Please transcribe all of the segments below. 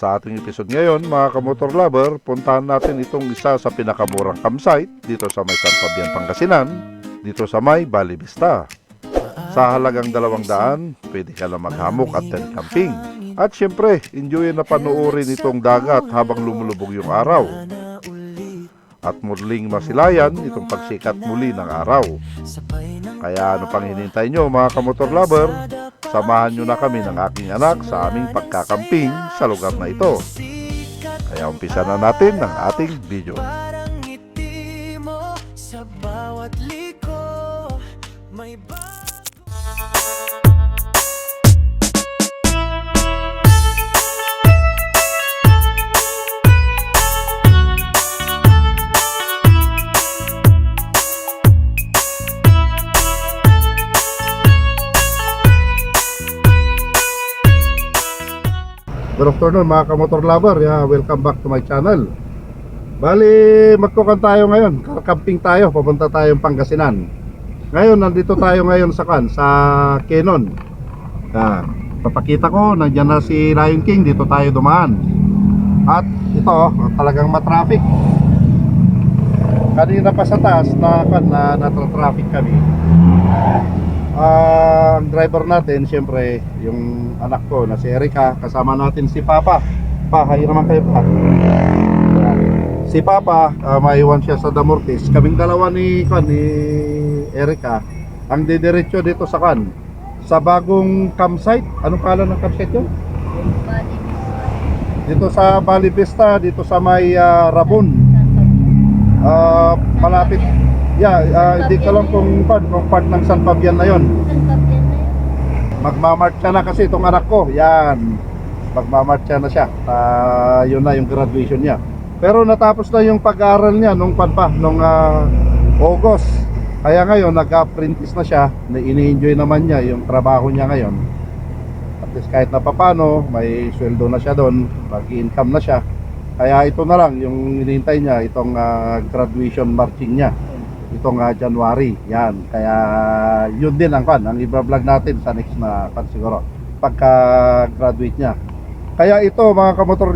Sa ating episode ngayon, mga kamotor lover, puntahan natin itong isa sa pinakamurang campsite dito sa may San Fabian, Pangasinan, dito sa may Valley Vista. Sa halagang 200, pwede ka na maghamok at tent camping. At syempre, enjoy na panoorin itong dagat habang lumulubog yung araw. At muling masilayan itong pagsikat muli ng araw. Kaya ano pang hinintay nyo mga kamotor lover? Samahan nyo na kami ng aking anak sa aming pagkakamping sa lugar na ito. Kaya umpisa na natin ang ating video. Good afternoon mga kamotor lover, welcome back to my channel. Bali, magkukan tayo ngayon, camping tayo, papunta tayong Pangasinan. Ngayon, nandito tayo ngayon sa Kenon. Papakita ko, nandiyan na si Lion King, dito tayo dumaan. At ito, talagang matraffic. Kanina pa sa taas, natra-traffic kami. Ang driver natin, siyempre, yung anak ko na si Erica, kasama natin si Papa. Hi naman kayo pa. Si Papa, maiwan siya sa Damortis. Kaming dalawa ni Erica, ang didiretso dito sa bagong campsite. Anong pala ng campsite yun? Dito sa Valley Vista, dito sa may Rabon. Malapit. Hindi ko lang kung part ng San Fabian na yon. Magmamarcha na kasi itong anak ko. Yan, magmamarcha na siya. Yun na yung graduation niya. Pero natapos na yung pag-aaral niya nung August. Kaya ngayon nag-apprentice na siya. Ini-enjoy naman niya yung trabaho niya ngayon. At least kahit na papano, may sweldo na siya doon, mag-income na siya. Kaya ito na lang yung hinihintay niya, itong graduation marching niya itong January. Yan, kaya yun din ang i-vlog natin sa next na siguro pagka graduate niya. Kaya ito mga kamotor,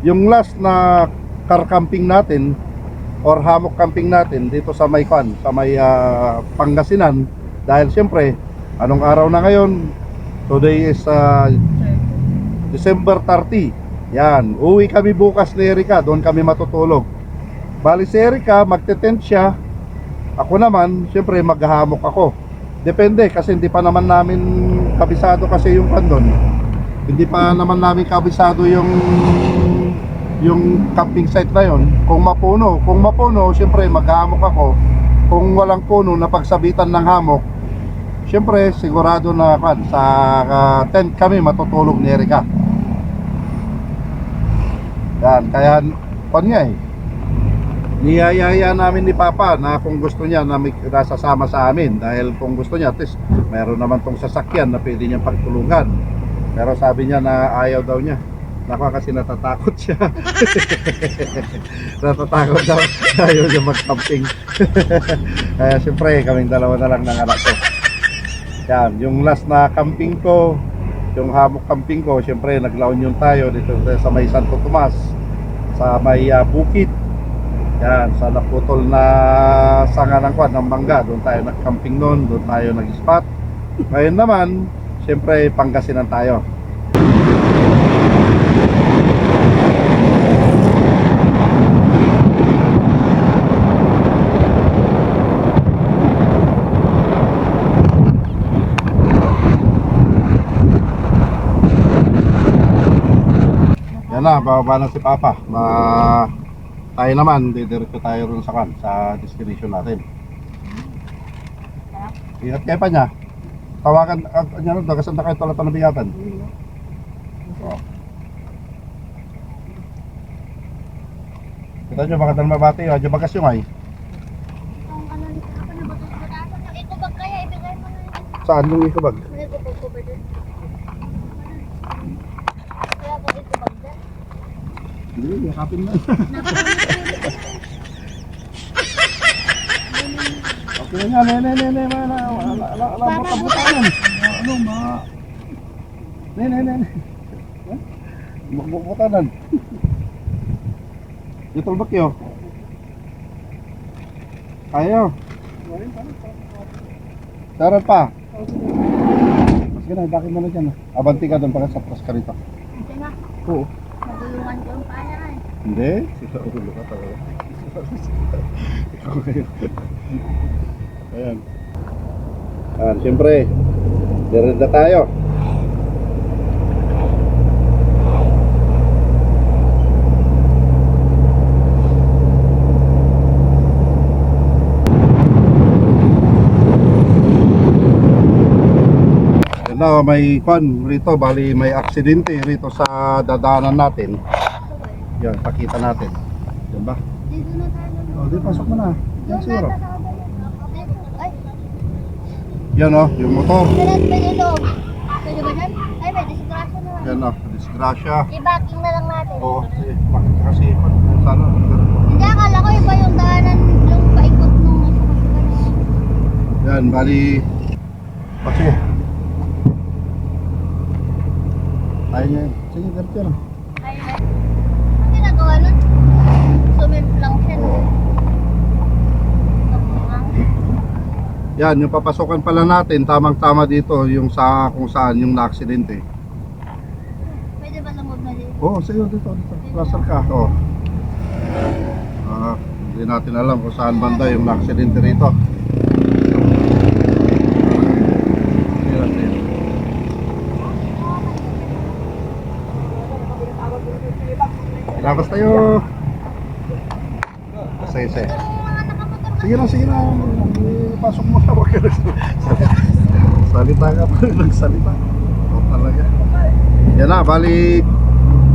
yung last na car camping natin or hammock camping natin dito sa may Pangasinan. Dahil siyempre, anong araw na ngayon? Today is December 30. Yan, uwi kami bukas ni Erica, doon kami matutulog. Bali si Erica, magte-tent siya. Ako naman, siyempre maghahamok ako. Depende kasi hindi pa naman namin kabisado kasi yung doon. Hindi pa naman namin kabisado yung camping site na yon. Kung mapuno, siyempre maghahamok ako. Kung walang puno na pagsabitan ng hamok, siyempre sigurado na sa tent kami matutulog ni Erica. Yan, kaya niyayaya namin ni Papa na kung gusto niya na sasama sa amin. Dahil kung gusto niya, at least mayroon naman tong sasakyan na pwede niyang pagtulungan. Pero sabi niya na ayaw daw niya. Kasi natatakot siya. Natatakot daw, ayaw niya mag-camping. Kaya siyempre kaming dalawa na lang ng anak ko. Yan, yung last na camping ko, yung hammock camping ko, siyempre naglaon tayo dito sa may Santo Tomas, sa may bukid. Yan, sa naputol na sanga ng mangga, doon tayo nag-camping noon, doon tayo nag-spot. Ngayon naman, siyempre Pangasinan tayo. Yan na, bababa na si Papa. Tayo naman, didiretso tayo rin sa destination natin. Ingat kayo pa niya. Tawagan niya rin, dagasan na kayo tulad na bigatan. Kita nyo, baka dal mabati, adyo bagas yung ay. Saan yung ikubag? Hindi, yakapin na. Okay na nga, nene, alam mo kabutaan. Ano, ma... Nene. Bukbuk-bukanan. Dito ba kayo? Ayaw. Daran pa. Sige na, bakit mo na dyan? Abanti ka doon pagkasapras ka rito. Hindi na. Oo. Nagulungan ko yung pala eh. Hindi. Sila ulo ka talaga. Ikaw kayo. Ayan. Ayan, siyempre. Diyan na tayo. Na may kwan rito, bali may aksidente rito sa dadaanan natin. Yan, pakita natin. Yan ba? Dito na tayo. O, di pasok mo na. Yan Doon siguro. nata sa kabila. Ay, Yan o, yung motor. pwede dito. Pwede ba dyan? Ay, may disgrasya naman. Yan o, disgrasya. I-backing na lang natin. Oo, sige, bakit kasi sana. Hindi, akala ko iba yung daanan, yung paikot nung nasa kasukan. Yan, bali. Sige. Ayaw niya. Sige, diretso na. Ay, ang ginagawa nun? Sumip lang siya. No? Yan, yung papasokan pala natin, tamang-tama dito, yung sa kung saan yung na-aksidente. Pwede ba lumog na dito? Oo, sa'yo dito. Plaster ka. Oo. Hindi natin alam kung saan banda yung na-aksidente rito. Labas tayo. Sige. Sige na. Pasok mo na. Huwag ka salita ka pa. Nagsalita. Oo talaga. Yan na, bali.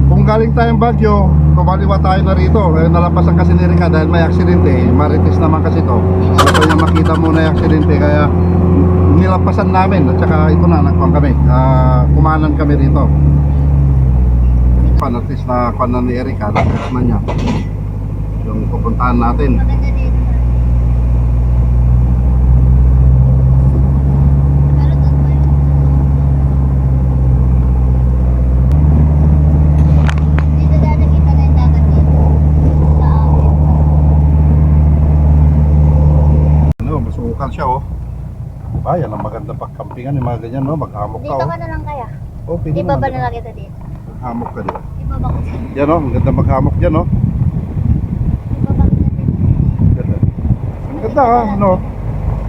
Kung galing tayong Baguio, kumaliwa tayo na rito. Nalampasan kasi ni Rica dahil may aksidente. Marites naman kasi to. Gusto niya makita muna yung aksidente. Kaya nilampasan namin. At saka ito na, nagpang kami. Kumanan kami rito. At least na kanan ni Erica, na niya yung pupuntahan natin. Maganda dito. Pero doon ba yun? Dito dati kita na yung dagat dito. Sa amin. Ano, masukal siya oh. Diba, yan ang maganda pagkampingan, yung mga ganyan no, maghamok ka Dito oh. ka na lang kaya? Oh, pwede Di ba naman. ba na lang kita dito? Maghamok ka diba. Di ba ba ko sa'yo? Yan oh, ang ganda maghamok dyan oh. Di ba ba kita dito? Ganda. Ang ganda ah, no.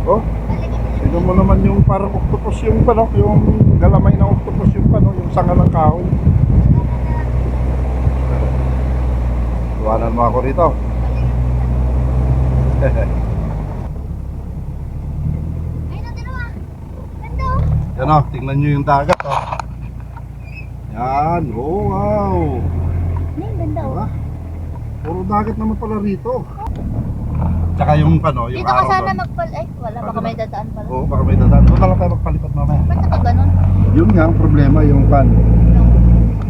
Oh, tignan mo naman yung parang octopus yung pano, yung galamay ng octopus yung pano, yung sanga ng kahoy. Iwanan mo ako rito. Ay, natinawa. Ganda oh. Yan oh, tingnan nyo yung dagat oh. Yan, oh wow. Ay, ganda oh. Diba? Puro dagat naman pala rito. Tsaka yung ano, yung Dito ka araw sana doon. magpal... Ay, wala. Baka may dadaan pala. Oo, baka may dadaan. Doon na lang tayo magpalipat mamaya. Ba't naka ganun? Yun nga ang problema, yung pan.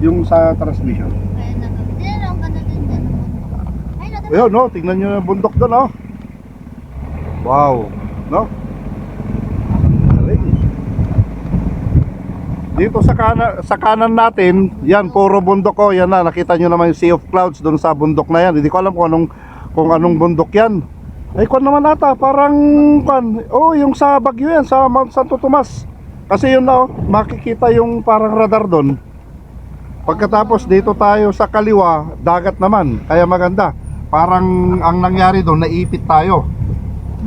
Yung sa transmission. Kaya naka... Hindi na lang ganda din dyan. Ay, natinawa. Ayun, no, tingnan nyo yung bundok doon, oh. Wow, no? Galing. Dito sa kanan natin, yan, puro bundok ko. Yan na, nakita nyo naman yung Sea of Clouds doon sa bundok na yan. Hindi ko alam kung anong bundok yan. Ay, kwan naman ata, parang kwan. Oh, yung sa Baguio yan, sa Mount Santo Tomas. Kasi yun na, oh, makikita yung parang radar doon. Pagkatapos dito tayo sa kaliwa, dagat naman. Kaya maganda. Parang ang nangyari doon, naipit tayo.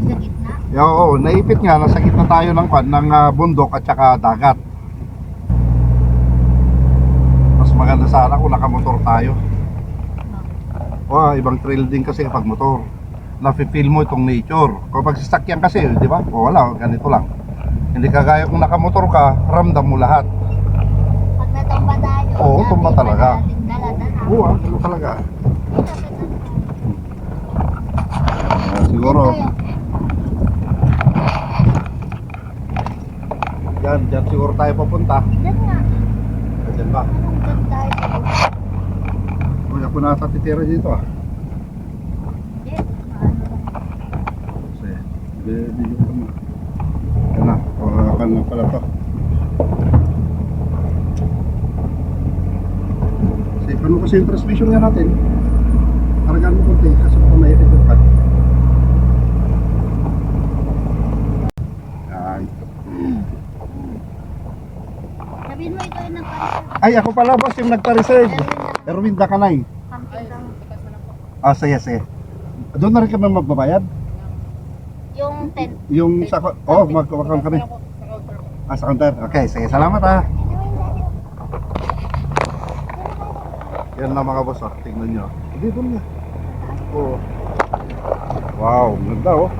Sa gitna. Oo, naipit nga, nasa gitna tayo ng kwan, ng bundok at saka dagat. Mas maganda sana kung nakamotor tayo. Wow, ibang thrill din kasi kapag motor. Nafe-feel mo itong nature. Kapag sasakyan kasi, di ba? O wala, ganito lang. Hindi kagaya kung nakamotor ka, ramdam mo lahat. Pag natumba tayo. Oo, tumba talaga. Dala-dala. Oo, ano talaga. Siguro. Diyan siguro tayo papunta. Diyan nga. Diyan ba? Diyan tayo. Uy, ako nasa titira dito ah. Yes. Sige, bibigyan ko mo. Yan na, pangakan na pala to. Ano kasi yung transmission nga natin? Haragaan mo konti kasi baka may effect ka. Yan. Sabihin mo ito yung nagpa-reserve. Ay, ako pala boss yung nagpa-reserve. Erwin Erwin Dakanay. camping lang. Ah, sige, sige. Doon na rin kami magbabayad. Yung tent. Yung sa... Oh, magkawakang kami. Ah, sa counter. Okay, sige. Salamat ah. Yan na mga boss ah. Tingnan nyo. Hindi, doon na. Oo. Wow, ganda oh.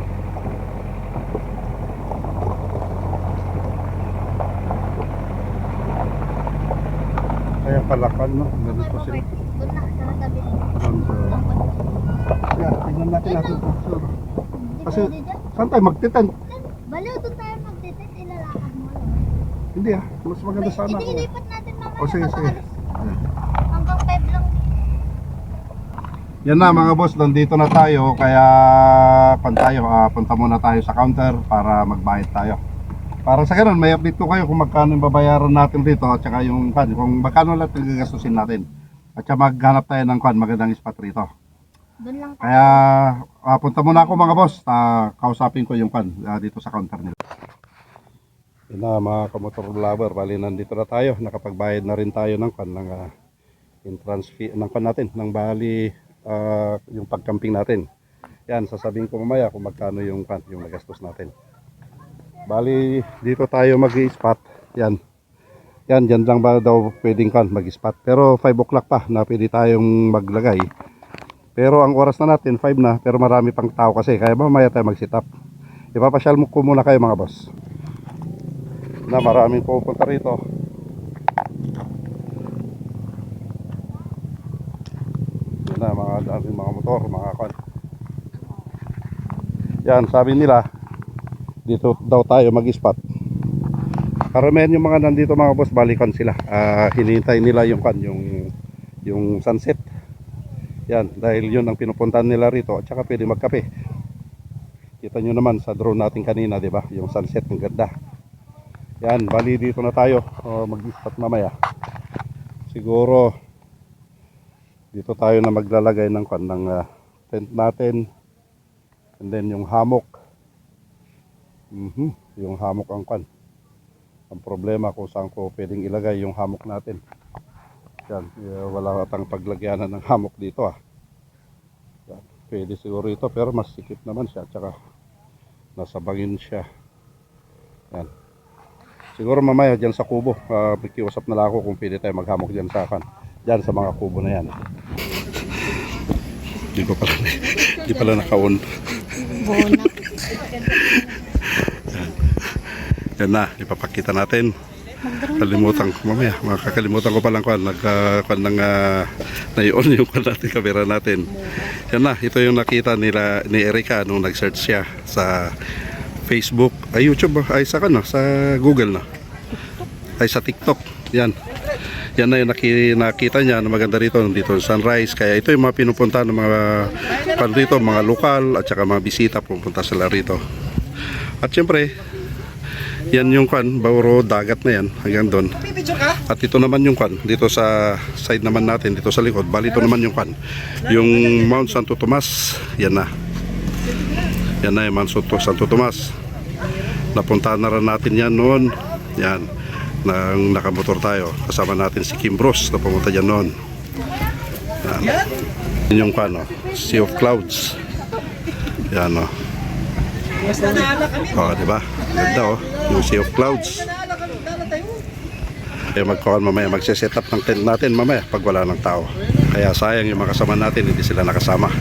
Kaya palakan no. Ganito sila. Doon na, sa tabi. Yan, tingnan natin natin. Sure. Di Kasi, pwede dyan. saan tayo magtitent? Baliw, doon tayo magtitit. Ilalakad mo lang. Hindi ah. Mas maganda sana ako. Ilipat natin mamaya. O sige, sige. Hanggang 5 lang. Yan na mga boss, nandito na tayo. Kaya punta muna tayo sa counter para magbayad tayo. Para sa ganun, may update ko kayo kung magkano yung babayaran natin dito at saka yung kung magkano lahat yung gagastusin natin. At saka maghanap tayo ng magandang spot rito. Doon lang tayo. Kaya punta muna ako mga boss, kausapin ko yung dito sa counter nila. Yan na mga kamotor lover, bali nandito na tayo, nakapagbayad na rin tayo ng entrance fee ng natin, ng bali yung pagcamping natin. Yan, sasabihin ko mamaya kung magkano yung nagastos natin. Bali dito tayo mag-i-spot. Yan, dyan lang ba daw pwedeng mag-spot. Pero 5 o'clock pa na pwede tayong maglagay. Pero ang oras na natin 5 na, pero marami pang tao kasi, kaya mamaya tayo mag-sit up. Ipapasyal ko muna kayo mga boss. Na maraming pupunta rito. Yan na mga daming mga motor, mga Yan, sabi nila dito daw tayo mag-spot. Karamihan yung mga nandito mga boss, balikan sila. Hinihintay nila yung sunset. Yan, dahil yun ang pinupuntahan nila rito at saka pwede magkape. Kita nyo naman sa drone natin kanina, di ba? Yung sunset, ang ganda. Yan, bali dito na tayo mag-spot mamaya. Siguro dito tayo na maglalagay ng tent natin. And then yung hammock. Yung hammock ang ang problema kung saan ko pwedeng ilagay yung hammock natin. Yan, wala tang paglagyanan ng hammock dito Yan, pwede siguro ito pero mas sikip naman siya, tsaka nasa bangin siya. Yan. Siguro mamaya dyan sa kubo, magkiusap na lang ako kung pwede tayo maghammock dyan dyan sa mga kubo na yan. Di pala naka-on. Bonak. Yan na, ipapakita natin. Kalimutan ko mamaya, makakalimutan ko palang na-on yung natin, camera natin. Yan na, ito yung nakita ni Erica nung nag-search siya sa Facebook, YouTube, sa Google na. Sa TikTok. Yan na yung nakita niya na maganda rito sunrise. Kaya ito yung mga pinupunta ng mga rito, mga lokal at saka mga bisita pupunta sila rito. At syempre yan yung Bauro dagat na yan hanggang doon. At ito naman yung dito sa side naman natin, dito sa likod. Bali ito naman yung yung Mount Santo Tomas. Yan na yung Mount Santo Tomas. Napuntahan na rin natin yan noon. Yan, nang nakamotor tayo. Kasama natin si Kim Bros na pumunta dyan noon. Yan yung Sea of Clouds. Yan diba? Ganda yung Sea of Clouds. Kaya mamaya magse-set up ng tent natin mamaya pag wala ng tao. Kaya sayang yung mga kasama natin, hindi sila nakasama.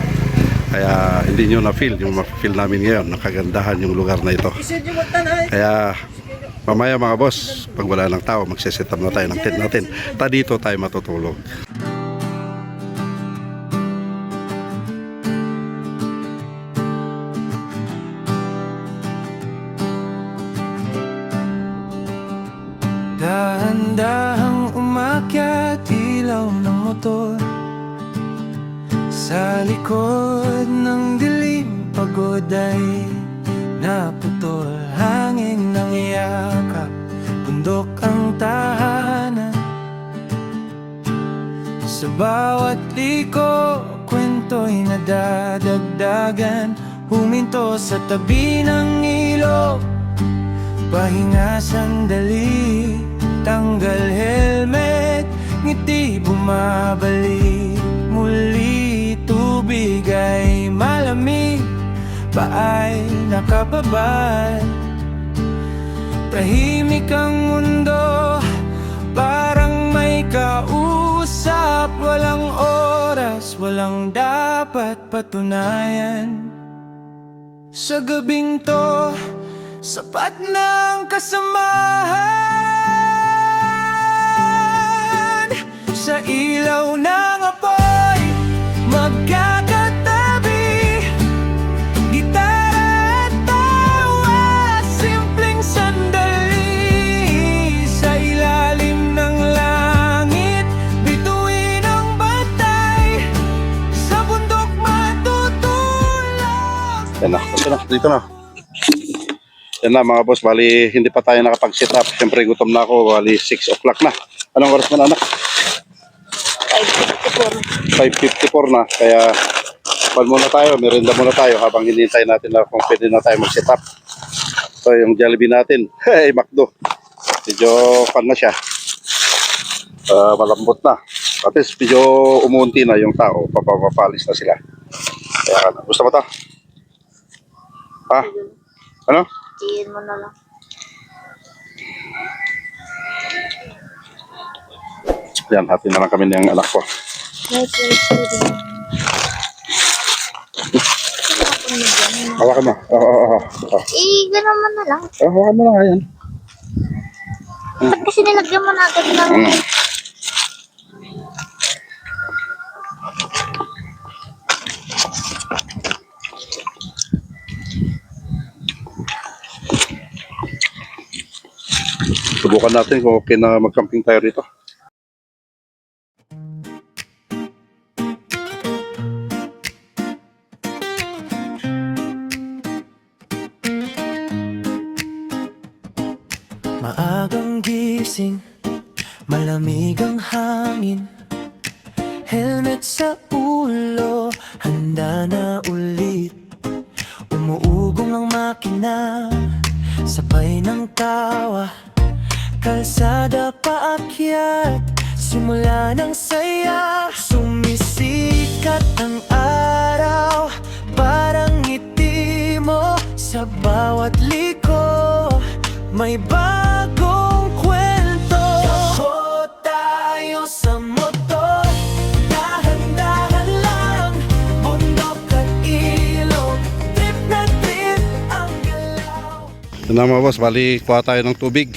Kaya hindi nyo na-feel yung ma-feel namin ngayon, nakagandahan yung lugar na ito. Kaya mamaya mga boss, pag wala ng tao, magse-set up na tayo ng tent natin. Dito tayo matutulog. Dahan-dahang umakyat, ilaw ng motor sa likod ng dilim, pagod ay naputol. Hangin ng yakap, bundok ang tahanan. Sa bawat liko, kwento'y nadadagdagan. Huminto sa tabi ng ilog, pahinga sandali. Tanggal helmet, ngiti bumabalik muli. Tubig ay malamig, paay nakababad. Tahimik ang mundo, parang may kausap. Walang oras, walang dapat patunayan. Sa gabing to, sapat ng kasamahan. Sa ilaw ng apoy, magkakatabi. Gitara at tawa, simpleng sandali. Sa ilalim ng langit, bituin ang batay. Sa bundok matutulog. Yan na, dito na. Yan na mga boss, bali hindi pa tayo nakapag-sit up. Siyempre gutom na ako, bali 6 o'clock na. Anong oras mo na anak? 5:54 na, kaya pan muna tayo, merienda muna tayo habang hinihintay natin na kung pwede na tayo mag-set up. So yung Jollibee natin, ay McDo, medyo pan na siya, malambot na, at least medyo umunti na yung tao, papapalis na sila. Kaya gusto mo to? Ha? Ano? Tiin mo na lang. Yan, hati na lang kami ng anak ko. Nice studio. Hawakan mo. Gano'n mo na lang. Hawakan mo lang, ayan. Ba't kasi nilagyan mo na agad ng... Subukan natin kung okay na mag-camping tayo rito. Maagang gising, malamig ang hangin. Helmet sa ulo, handa na ulit. Umuugong ang makina, sabay ng tawa. Kalsada paakyat, simula ng saya. Sumisikat ang araw, parang ngiti mo. Sa bawat liko, may bagong kwento. Takbo tayo sa motor, dahan-dahan lang. Bundok at ilog, trip na trip ang galaw. Yun na mga boss, bali kuha tayo ng tubig.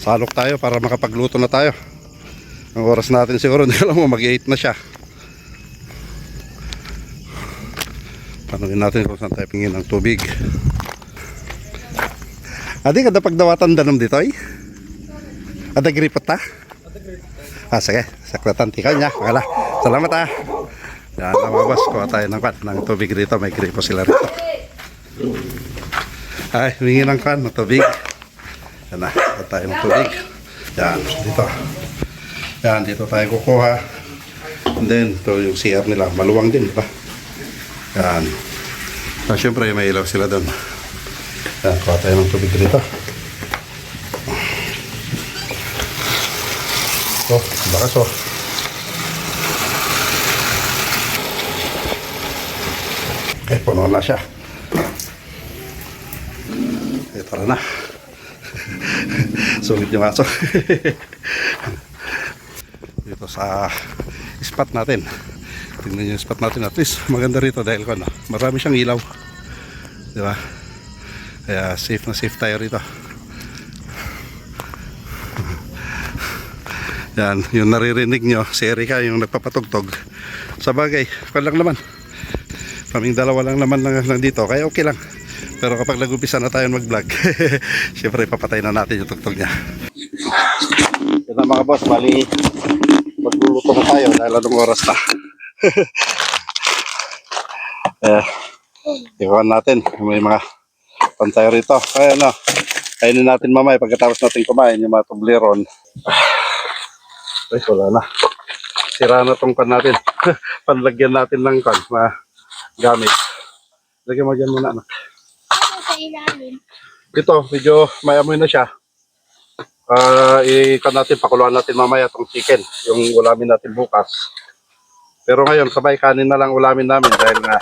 Salok tayo para makapagluto na tayo. Ang oras natin siguro, hindi alam mo, mag-8 na siya. Panuhin natin kung saan tayo pingin ng tubig. Adi kada pagdawatan danom dito ay? Ada gripot ta? Sige, saklatan tikaw niya. Wala. Salamat ah. Yan na mga boss, kuha tayo ng tubig dito. May gripo sila rito. Ay, humingi ng kan ng tubig. Yan na, kuha tayo ng tubig. Yan, dito. Yan, dito tayo kukuha. And then, ito yung CR nila. Maluwang din, di ba? Yan. So, syempre, may ilaw sila doon. Yan, kuha tayo ng tubig dito. Oh, bakas oh. Okay, puno na siya. Okay, tara na. Sulit yung aso. Dito sa spot natin. Tingnan nyo yung spot natin. At least maganda rito dahil ko, no? Marami siyang ilaw. Di ba? Kaya safe na safe tayo rito. Yan, yung naririnig nyo, si Erika yung nagpapatugtog. Sa bagay, lang naman. Kaming dalawa lang naman lang dito, kaya okay lang. Pero kapag nag-umpisa na tayo mag-vlog, syempre papatay na natin yung tugtog niya. Yan na mga boss, bali magluluto na tayo dahil anong oras na. Iwan natin, may mga pantay rito. Kaya na, kainin natin mamaya pagkatapos natin kumain yung mga tubleron. Ay, wala na. sira na tong pan natin. Panlagyan natin ng pan, gamit. Lagyan mo dyan muna, anak. Ano sa ilalim? Ito, medyo may amoy na siya. Ikan natin, pakuluan natin mamaya tong chicken, yung ulamin natin bukas. Pero ngayon, sabay kanin na lang ulamin namin dahil nga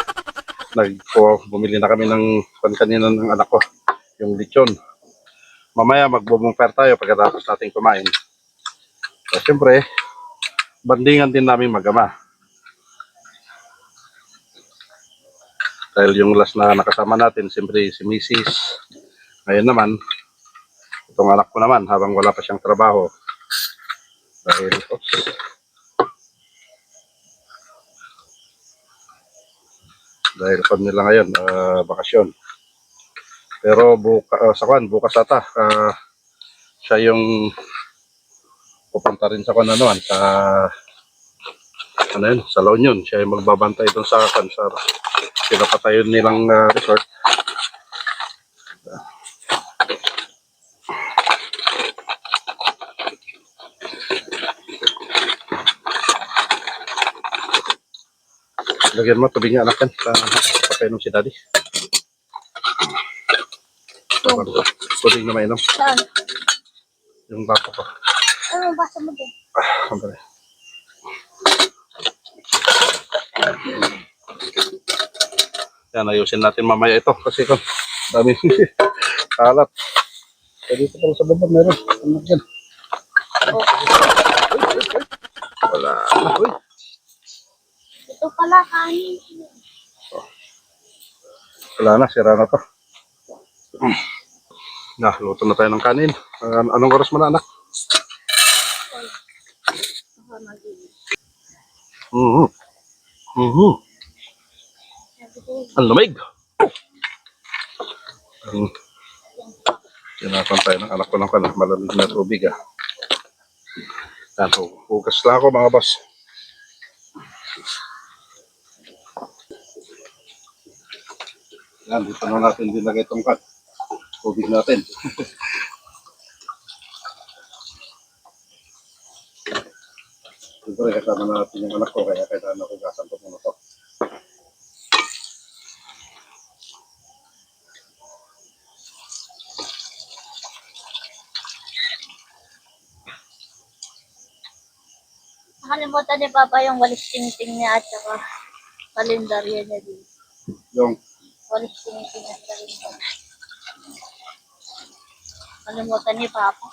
bumili na kami ng pan kanina ng anak ko, yung lechon. Mamaya magbubungper tayo pagkatapos natin kumain. So, siyempre, bandingan din namin magama. Dahil yung last na nakasama natin, siyempre si Mrs. Ngayon naman, itong anak ko naman habang wala pa siyang trabaho. Dahil pag nila ngayon, bakasyon. Pero bukas ata, siya yung pupunta rin sa sa La Union. Siya yung magbabantay doon sa pinapatayon nilang resort. Lagyan mo tubig niya, anak yan. Papainom si daddy. Tubig na mainom. Saan? Yung bato ko. Ano basa mo din? Sandali. Yan, ayusin natin mamaya ito. Kasi kung dami kalat. Dito pala sa baba meron. Anak yan. Wala. Uy. Ito pala kanin. Wala na, sira na to. Luto na tayo ng kanin. Anong oras mo na, anak? Ang lamig. Tinapan tayo ng anak ko ng malamig na tubig. Yan, hugas lang ako mga boss. Yan, dito na natin dinagay itong tubig natin. Siyempre, kasama natin yung anak ko, kaya kailangan ako gasan ko muna ito. Nakalimutan ni Papa yung walis tingting niya at saka kalendaryo niya din. Yung Walis tingting at kalendaryo. Nakalimutan ni Papa.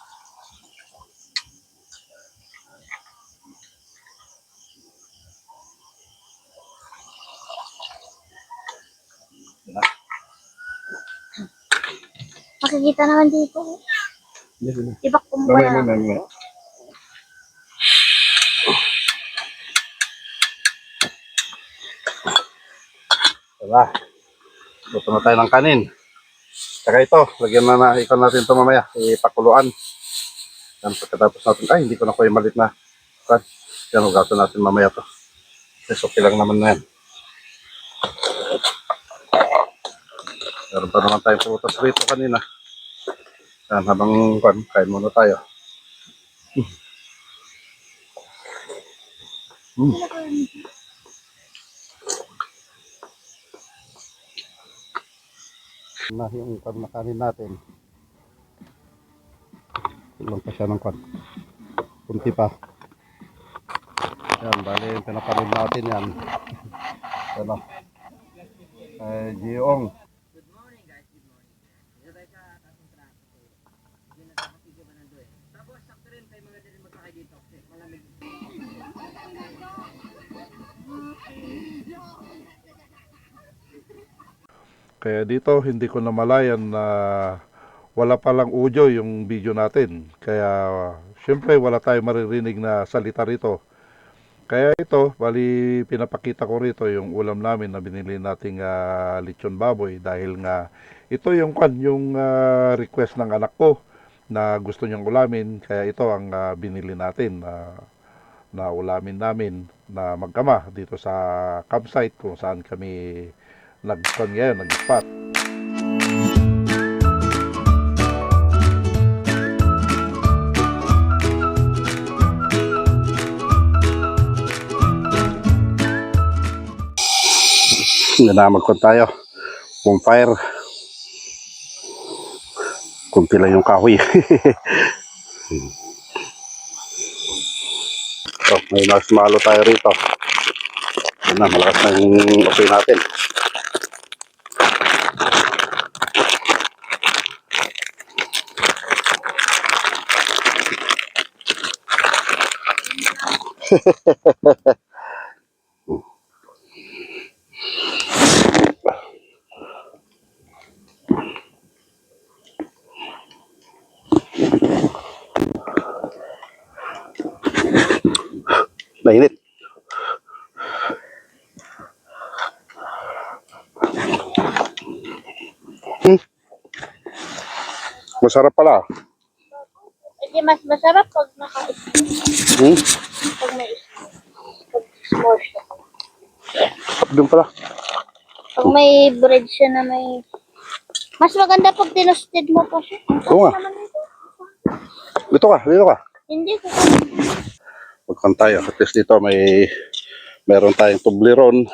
Makikita naman dito. Ibak kumpara. Mamaya. Diba? Luto na tayo ng kanin. Saka ito, lagyan na ikon natin ito mamaya. Ipakuluan. Yan, pagkatapos natin, hindi ko na po yung malit na. Yan, hugasan natin mamaya ito. Yes, okay lang naman na yan. Meron pa naman tayong prutas rito kanina. Yan, habang kain muna tayo. Na yung kanin natin. Ilang pa siya ng kunti pa. Yan, bali pinaparin natin yan. Ano? Giong. Kaya dito hindi ko namalayan na wala palang audio yung video natin. Kaya syempre wala tayong maririnig na salita rito. Kaya ito, bali pinapakita ko rito yung ulam namin na binili nating lechon baboy dahil nga ito yung request ng anak ko na gusto niyang ulamin. Kaya ito ang binili natin na ulamin namin na magkama dito sa campsite kung saan kami nag-spot. Na magkon tayo. Bonfire. Kunti lang yung kahoy. So, may marshmallow tayo rito. Yan na, malakas na yung apoy natin. Mainit. Masarap pala. Hindi mas masarap pag naka-smoke. Hmm? Pag may smoke. Pag s'more siya. Doon pala. Pag may bread siya na may... Mas maganda pag tinusted mo pa siya. Ang Oo nga. sarap naman ito. Dito ka, dito ka. Hindi ko. Magkan tayo. At least dito meron tayong Toblerone.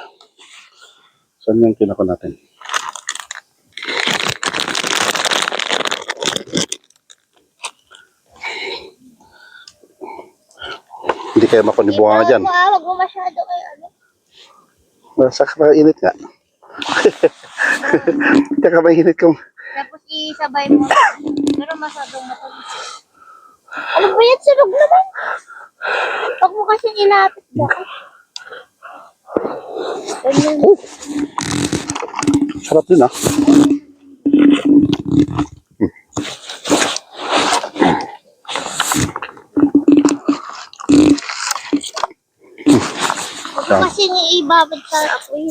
Saan yung kinako natin? Hindi kayo makunibuha dyan. Wag mo masyado kayo ano. Masakra, init nga. Kaya mainit kong... Tapos isabay mo. Pero masyadong matamis. Ano ba yan? Sunog naman. Pag mo kasi ilapit ba? Ganyan. Sarap din ah. Pag mo kasi ibabad sa apoy.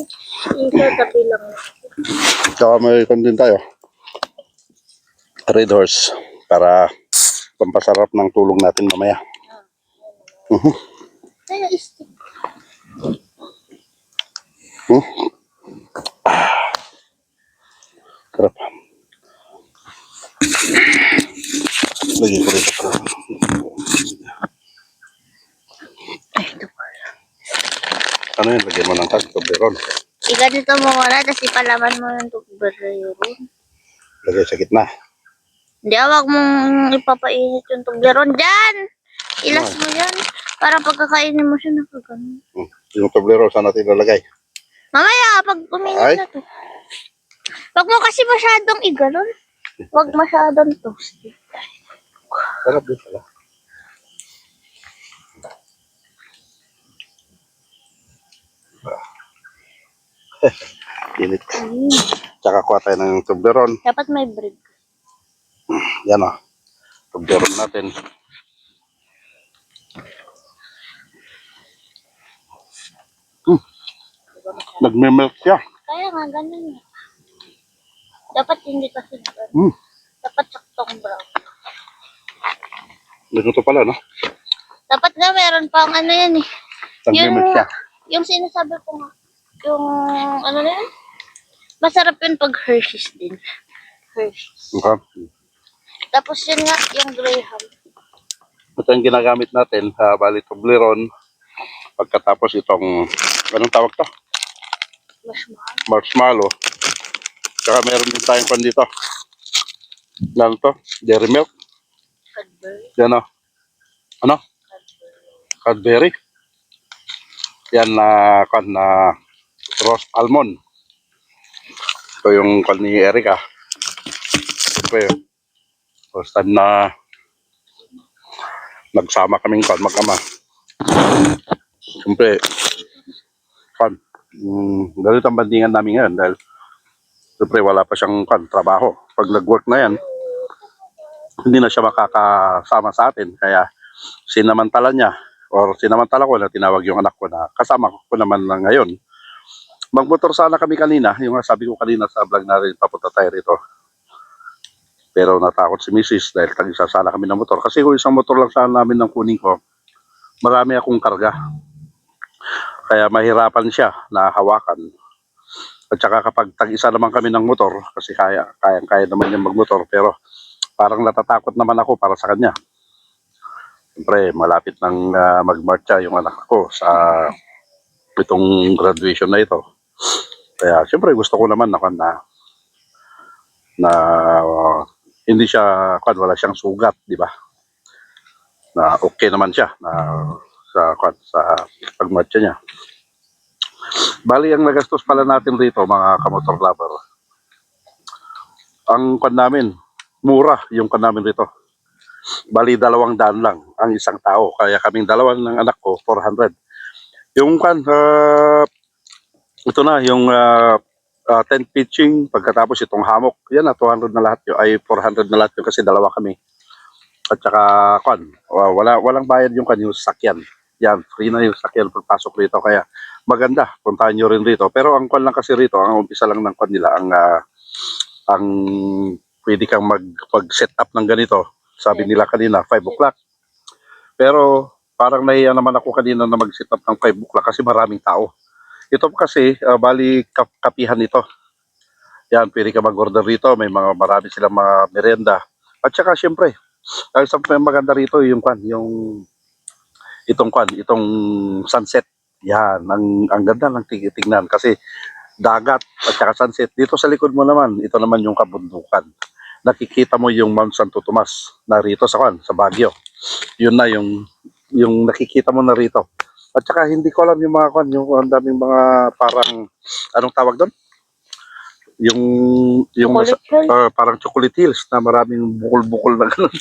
Isa tabi lang. Tsaka may kondin tayo. Red Horse. Para pampasarap ng tulong natin mamaya. Kaya stick. Sarap. Lagi ko rito para. Ay, ito pa. Ano yun? Lagyan mo ng tag. Toblerone. Ganito mo muna, tapos ipalaman mo yung Toblerone. Lagay sa gitna. Hindi, wag mong ipapainit yung Toblerone dyan. Ilas mo yan. Para pagkakainin mo siya nakagano. Yung Toblerone saan natin lalagay? Mamaya, pag uminit Ay. na to. Wag mo kasi masyadong iganon. Wag masyadong toasty. Sarap din pala. Init. Tsaka kuha tayo ng Toblerone. Dapat may bread. Yan o. Toblerone natin. Nagme-melt siya. Kaya nga, ganun nga. Dapat hindi kasi ganun. Dapat saktong brown. Nagluto pala, no? Dapat nga meron pang ano yan eh. Nagme-melt siya. Yung sinasabi ko nga. Yung ano na yan? Masarap yun pag Hershey's din. Hershey's. Okay. Tapos yun nga, yung Graham. Ito yung ginagamit natin sa bali Toblerone. Pagkatapos itong, anong tawag to? Marshmallow. Marshmallow. Tsaka meron din tayong pan dito. Ano to? Dairy milk. Cadbury. Yan o. Ano? Cadbury. Yan na roast almond. Ito yung kan ni Erica. Ito yun. First time na nagsama kaming mag-ama. Siyempre, ganito ang bandingan namin ngayon dahil siyempre wala pa siyang trabaho. Pag nag-work na yan, hindi na siya makakasama sa atin. Kaya sinamantala niya or sinamantala ko na tinawag yung anak ko na kasama ko naman na ngayon. Magmotor sana kami kanina, yung sabi ko kanina sa vlog natin, papunta tayo rito. Pero natakot si Mrs. dahil tag-isa sana kami ng motor. Kasi kung isang motor lang sana namin ng kunin ko, marami akong karga. Kaya mahirapan siya na hawakan. At saka kapag tag-isa naman kami ng motor, kasi kaya naman niya magmotor, pero parang natatakot naman ako para sa kanya. Siyempre, malapit nang mag-marcha yung anak ko sa itong graduation na ito. Kaya siyempre gusto ko naman na hindi siya wala siyang sugat, di ba? Na okay naman siya na sa pagmatcha niya. Bali ang nagastos pala natin rito mga kamotor lover. Ang namin mura yung namin rito. Bali 200 lang ang isang tao. Kaya kaming dalawa ng anak ko 400. Yung ito na yung tent pitching pagkatapos itong hammock. Yan na 200 na lahat yun. Ay 400 na lahat yun kasi dalawa kami. At saka walang bayad yung yung sakyan. Yan, free na yung sakyan pagpasok rito. Kaya maganda, puntahan nyo rin rito. Pero ang lang kasi rito, ang umpisa lang ng nila, ang pwede kang mag-set up ng ganito. Sabi nila kanina, 5 o'clock. Pero parang naiya naman ako kanina na mag-set up ng 5 o'clock kasi maraming tao. Ito kasi, bali kapihan ito. Yan, pwede ka mag-order rito. Marami silang mga merenda. At saka syempre, ang maganda rito yung itong sunset. Yan, ang ganda ng tingnan kasi dagat at saka sunset. Dito sa likod mo naman, ito naman yung kabundukan. Nakikita mo yung Mount Santo Tomas na rito sa Baguio. Yun na yung nakikita mo na rito. At saka hindi ko alam yung mga yung ang daming mga parang anong tawag doon? Yung parang chocolate hills na maraming bukol-bukol na ganun.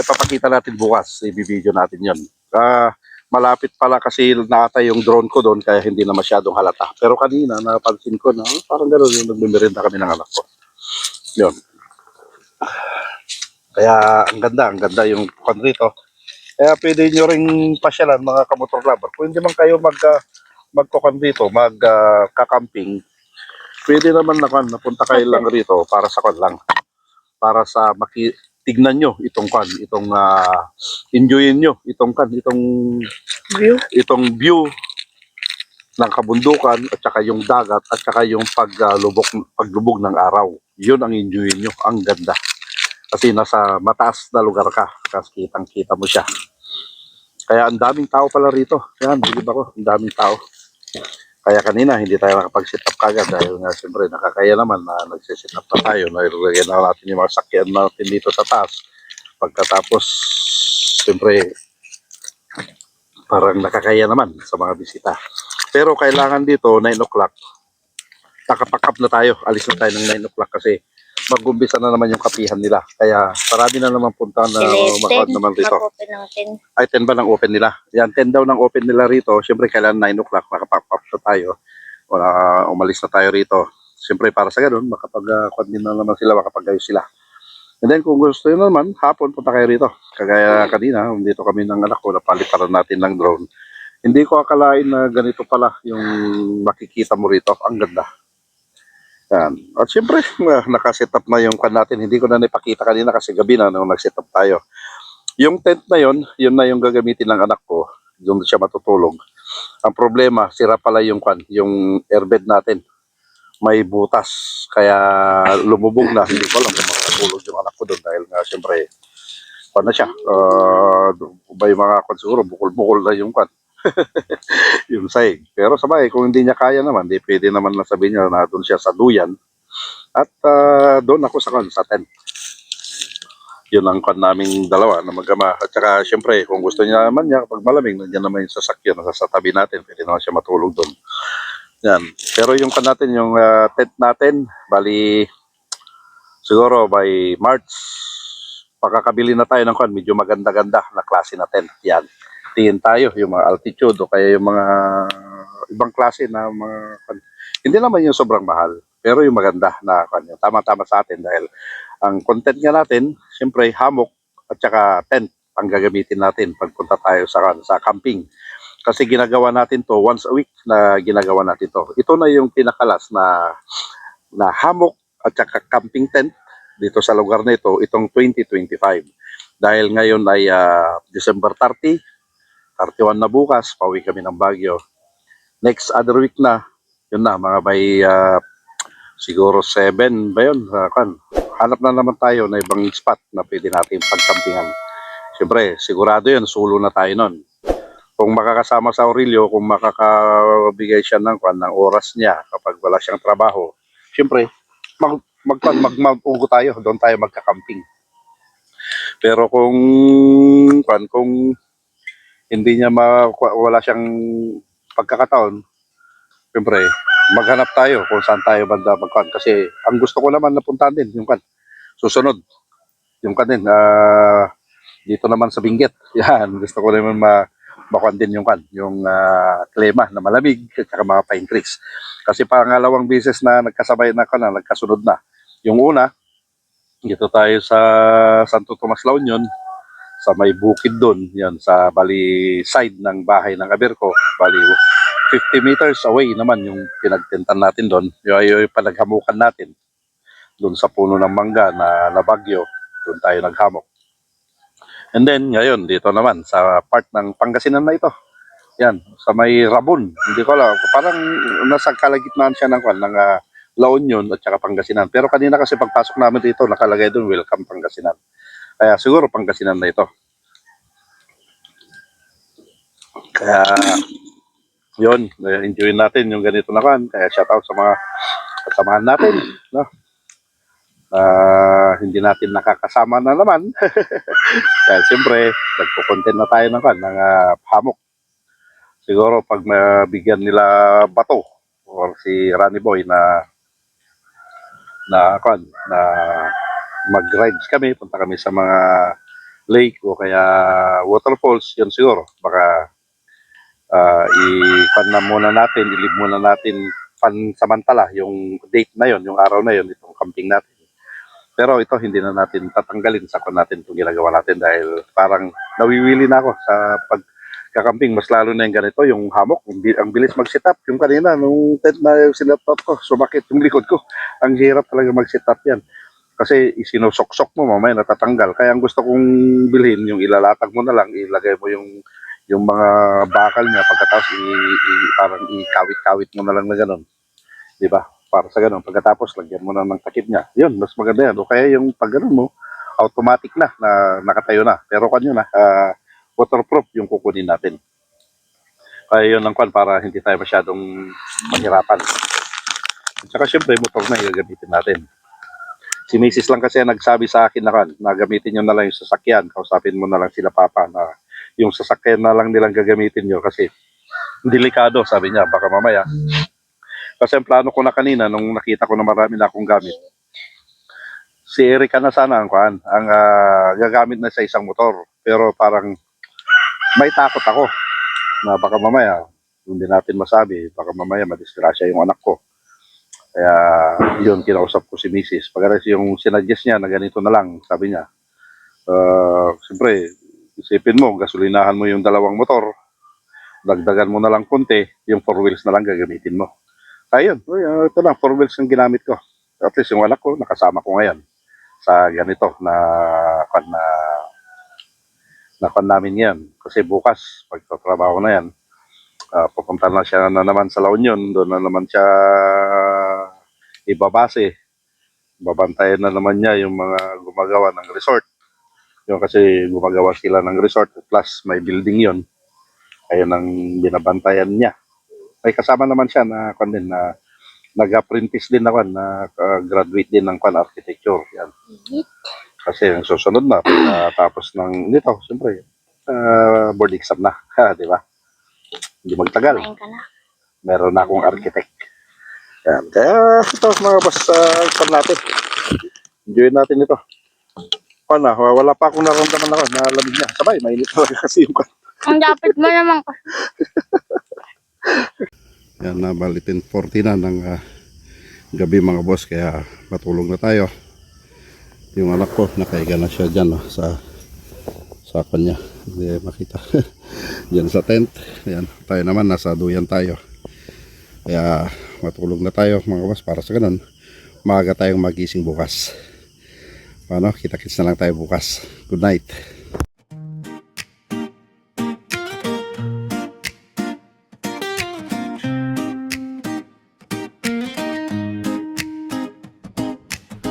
Ipapakita natin bukas, i-video natin yun. Malapit pala kasi naata yung drone ko doon kaya hindi na masyadong halata. Pero kanina napansin ko na parang gano'n yung nagbimerenda kami ng anak ko. Yun. Kaya ang ganda yung rito. Kaya pwede nyo ring pasyalan mga kamotor lover. Kung hindi man kayo magkukan dito, magkakamping, pwede naman napunta kayo lang rito para sa lang. Para sa tignan nyo itong enjoyin nyo itong view ng kabundukan at saka yung dagat at saka yung paglubog ng araw. Yun ang enjoyin nyo. Ang ganda. Kasi nasa mataas na lugar ka. Kasi kitang-kita mo siya. Kaya ang daming tao pala rito. Yan, bilib ako. Ang daming tao. Kaya kanina hindi tayo nakapag-sit up kagad dahil nga siyempre nakakaya naman na nagsisit up na tayo. Nailagay na natin yung mga sakyan natin dito sa taas. Pagkatapos, siyempre, parang nakakaya naman sa mga bisita. Pero kailangan dito, 9 o'clock, nakapack up na tayo. Alis na tayo ng 9 o'clock kasi mag-umbisa na naman yung kapihan nila. Kaya marami na naman punta na mag-out naman rito. Mag-open ng 10. Ay, 10 ba ng open nila? Yan, 10 daw ng open nila rito. Siyempre, kailangan 9 o'clock, nakapack up na tayo. Umalis na tayo rito. Siyempre, para sa ganun, makapag-din na naman sila, makapag-ayos sila. And then, kung gusto nyo naman, hapon punta kayo rito. Kagaya kanina, dito kami ng anak ko, napalitaran natin ng drone. Hindi ko akalain na ganito pala yung makikita mo rito. Ang ganda. Yan. At siyempre, nakaset up na yung natin. Hindi ko na napakita kanina kasi gabi na nung nag-set up tayo. Yung tent na yun na yung gagamitin ng anak ko. Doon siya matutulog. Ang problema, sira pala yung airbed natin. May butas. Kaya lumubog na. Hindi ko alam kung makakatulog yung anak ko doon dahil nga siyempre, na siya. May mga siguro, bukol-bukol na yung yung sahig. Pero sabay, kung hindi niya kaya naman, di pwede naman na sabihin niya na doon siya sa duyan. At doon ako sa tent. Yun ang naming dalawa na mag-ama. At saka syempre, kung gusto niya naman niya, kapag malamig, nandiyan naman yung sasakyan na sa tabi natin. Pwede naman siya matulog doon. Yan. Pero yung natin, yung tent natin, bali, siguro by March, pagkakabili na tayo ng medyo maganda-ganda na klase na tent. Yan. Tingin tayo yung mga altitude o kaya yung mga ibang klase na mga hindi naman yung sobrang mahal pero yung maganda na tama-tama sa atin dahil ang content nga natin siyempre hammock at saka tent ang gagamitin natin pagpunta tayo sa camping kasi ginagawa natin to once a week na ginagawa natin to. Ito na yung pinakalas na hammock at saka camping tent dito sa lugar na itong 2025 dahil ngayon ay December 30 31 na bukas, pauwi kami ng Baguio. Next other week na, yun na, mga by siguro 7 ba yun? Hanap na naman tayo na ibang spot na pwede natin pagkampingan. Siyempre, sigurado yun, sulo na tayo nun. kung makakasama sa Aurelio, kung makakabigay siya ng, ng oras niya kapag wala siyang trabaho, siyempre, mag-ugo tayo, doon tayo magka-camping. Pero kung hindi niya wala siyang pagkakataon, siyempre, maghanap tayo kung saan tayo banda magkan. Kasi ang gusto ko naman napuntahan din, yung susunod, yung din, dito naman sa Benguet. Yan, gusto ko naman makuan din yung klima na malamig at saka mga pine trees. Kasi pangalawang beses na nagkasabay na nagkasunod na. Yung una, dito tayo sa Santo Tomas La Union, sa may bukid doon, yan sa bali side ng bahay ng Aberco, bali 50 meters away naman yung pinagtentan natin doon. Yung panaghamukan natin doon sa puno ng mangga na bagyo, doon tayo naghamok. And then ngayon dito naman sa part ng Pangasinan na ito. Yan, sa may Rabon. Hindi ko alam, parang nasa kalagitnaan siya ng La Union at saka Pangasinan. Pero kanina kasi pagpasok namin dito, nakalagay doon, welcome Pangasinan. Kaya siguro Pangasinan na ito. Kaya, yun, enjoy natin yung ganito na kan. Kaya shout out sa mga kasamahan natin. No? Hindi natin nakakasama na naman. Kaya siyempre, nagpo-content na tayo ng hamok. Siguro pag mabigyan nila Bato or si Rani Boy na mag-rides kami, punta kami sa mga lake o kaya waterfalls, yun siguro. Baka muna natin, ilib muna natin pansamantala yung date na yon, yung araw na yon, itong camping natin. Pero ito hindi na natin tatanggalin sa natin itong ginagawa natin dahil parang nawiwili na ako sa pagkakamping. Mas lalo na yung ganito, yung hammock, ang bilis mag-sit up. Yung kanina, nung tent na yung sinat up ko, sumakit yung likod ko. Ang hirap talaga mag-sit up yan. Kasi isinusoksok mo, mamaya natatanggal. Kaya ang gusto kong bilhin, yung ilalatag mo na lang, ilagay mo yung mga bakal niya, pagkatapos parang ikawit-kawit mo na lang na gano'n. Di ba? Para sa gano'n. Pagkatapos, lagyan mo na ng takip niya. Yun, mas maganda yan. O kaya yung pag gano'n mo, automatic na nakatayo na. Pero kanyo na, waterproof yung kukunin natin. Kaya yun ang para hindi tayo masyadong mahirapan. At saka syempre, motor na gagamitin natin. Si Mrs. lang kasi nagsabi sa akin na gamitin nyo na lang yung sasakyan. Kausapin mo na lang sila papa na yung sasakyan na lang nilang gagamitin nyo kasi delikado, sabi niya, baka mamaya. Kasi ang plano ko na kanina, nung nakita ko na marami na akong gamit, si Erika na sana ang gagamit na sa isang motor. Pero parang may takot ako na baka mamaya, hindi natin masabi, baka mamaya madisgrasya yung anak ko. Kaya yun, kinausap ko si Mrs. Pagkaras yung sinadjust niya na ganito na lang, sabi niya. Siyempre, isipin mo, gasolinahan mo yung dalawang motor, dagdagan mo na lang konti, yung 4 wheels na lang gagamitin mo. Ayun, ito lang, 4 wheels yung ginamit ko. At least yung anak ko, nakasama ko ngayon sa ganito na namin yan. Kasi bukas, pagtatrabaho na yan, pupunta na siya na naman sa La Union, doon na naman siya ibabase. Babantayan na naman niya yung mga gumagawa ng resort. Yung kasi gumagawa sila ng resort, plus may building yon. Ayun ang binabantayan niya. May kasama naman siya na nag-apprentice din ako, na graduate din ng architecture. Yan. Kasi ang susunod na, tapos ng nito, siyempre, board exam na. Di ba? Hindi magtagal. Meron na akong architect. Yan. Kaya ito mga boss, natin. Enjoy natin ito. Wala pa akong naramdaman na lamig niya. Sabay, mainit talaga kasi yung Ang dapit mo naman ko. Yan na, bali 10:40 na ng gabi mga boss, kaya matulog na tayo. Yung anak ko, nakahiga na siya dyan sa kanya. Hindi makita. Dyan sa tent. Yan, tayo naman, nasa duyan tayo. Kaya matulog na tayo mga boss, para sa ganun, maaga tayong magising bukas. Paano? Kita-kits na lang tayo bukas. Good night.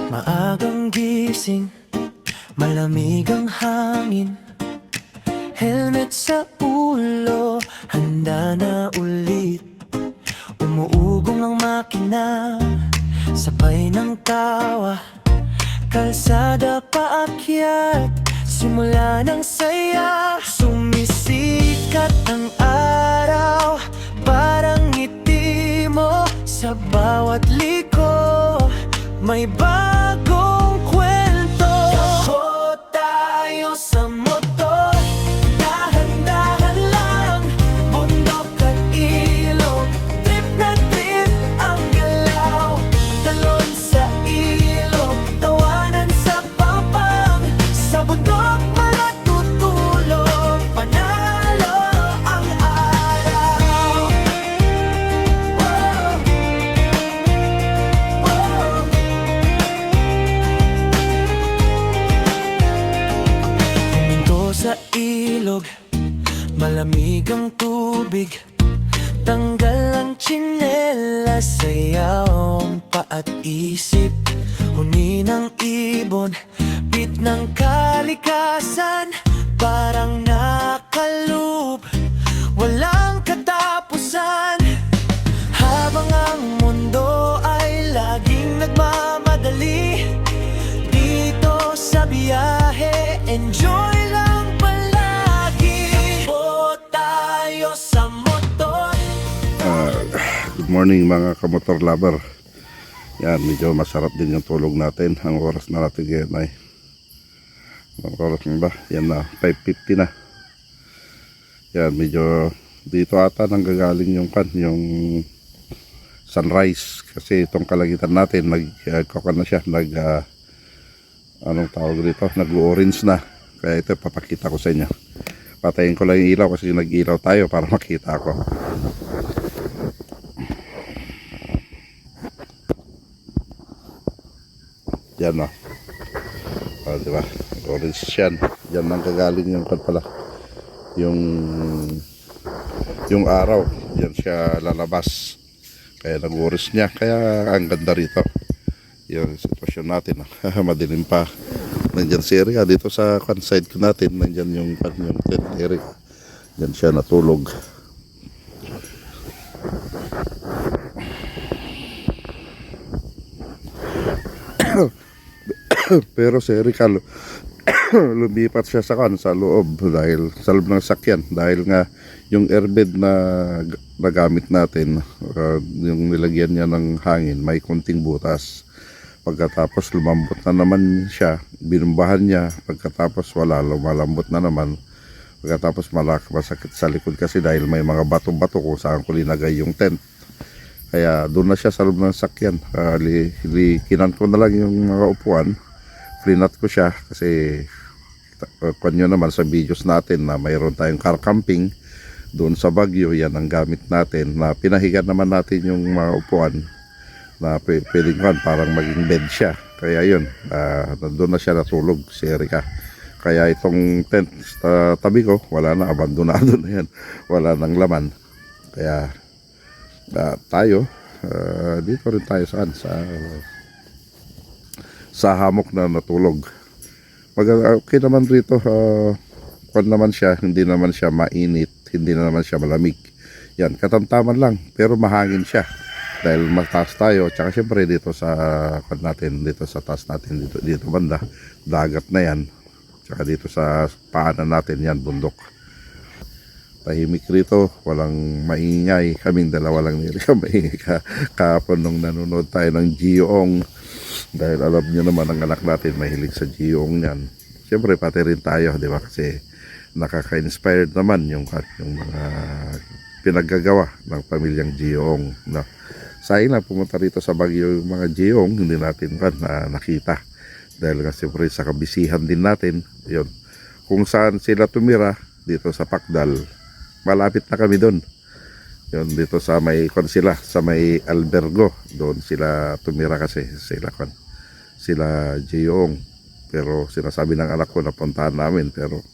Maagang gising, malamig ang hangin, helmet sa ulo, na ulit. Umuugong ang makina, sabay ng tawa, kalsada paakyat, simula ng saya. Sumisikat ang araw, parang ngiti mo sa bawat liko. May bagong kwento. Takbo tayo sa motor, dahan-dahan lang, bundok at ilog. Trip na trip ang galaw, talon sa ilog, tawanan sa papang. Sa bundok malatutulog, panalo ang araw. Wow. Wow. Huminto sa ilog, malamig ang tubig, tanggal ang tsinelas, sayang pa at isip. Huni ng ibon, bit ng kalikasan, parang nakaloop, walang katapusan. Habang ang mundo ay laging nagmamadali, dito sa biyahe, enjoy lang palagi. Takbo tayo sa motor. Good morning mga kamotor lover. Yan, medyo masarap din yung tulog natin. Ang oras na natin ngayon ay ang oras na ba? Yan na, 5:50 na. Yan, medyo dito ata nanggagaling yung yung sunrise. Kasi itong kalagitan natin nagkakan na siya, anong tawag dito, nag-orange na. Kaya ito papakita ko sa inyo. Patayin ko lang yung ilaw kasi nag-ilaw tayo para makita ko. Yan o. Diba? Orange yan. Yan nang gagaling yung pala. Yung araw. Yan siya lalabas. Kaya nag-orange niya. Kaya ang ganda rito. Yung sitwasyon natin. Madilim pa. Nandyan si Erika. Dito sa side ko natin. Nandyan yung tent area. Yan siya natulog. Pero si Erika lumipat siya sa loob dahil sa loob ng sakyan dahil nga yung airbed na nagamit natin, yung nilagyan niya ng hangin, may konting butas. Pagkatapos lumambot na naman siya, binumbahan niya, pagkatapos wala, lumalambot na naman. Pagkatapos masakit sa likod kasi dahil may mga bato-bato kung saan ko linagay yung tent. Kaya doon na siya sa loob ng sakyan. Kinan ko na lang yung mga upuan. Flinat ko siya kasi kanyo naman sa videos natin na mayroon tayong car camping doon sa Baguio. Yan ang gamit natin na pinahigan naman natin yung mga upuan na pwedeng parang maging bed siya. Kaya yun, doon na siya natulog si Erika. Kaya itong tent sa tabi ko, wala na, abandonado na yan. Wala nang laman. Kaya tayo, dito rin tayo sa hamok na natulog. Okay naman rito, kung naman siya, hindi naman siya mainit, hindi naman siya malamig. Yan, katamtaman lang, pero mahangin siya. Dahil mataas tayo, tsaka syempre dito sa dito sa taas natin, dito banda, dagat na yan. Tsaka dito sa paanan natin yan, bundok. Tahimik rito, walang maingay. Kaming dalawa lang nila maingay kahapon nung nanonood tayo ng Gioong. Dahil alam niyo naman ang anak natin mahilig sa Gioong yan. Siyempre pati rin tayo, di ba? Kasi nakaka-inspired naman yung mga pinaggagawa ng pamilyang Gioong. No? Sayang na pumunta rito sa Baguio yung mga Gioong, hindi natin nakita. Dahil nga siyempre sa kabisihan din natin, yun. Kung saan sila tumira, dito sa Pakdal, malapit na kami doon. Yun, dito sa may sa may albergo, doon sila tumira kasi sila Gioong. Pero sinasabi ng anak ko na puntahan namin, pero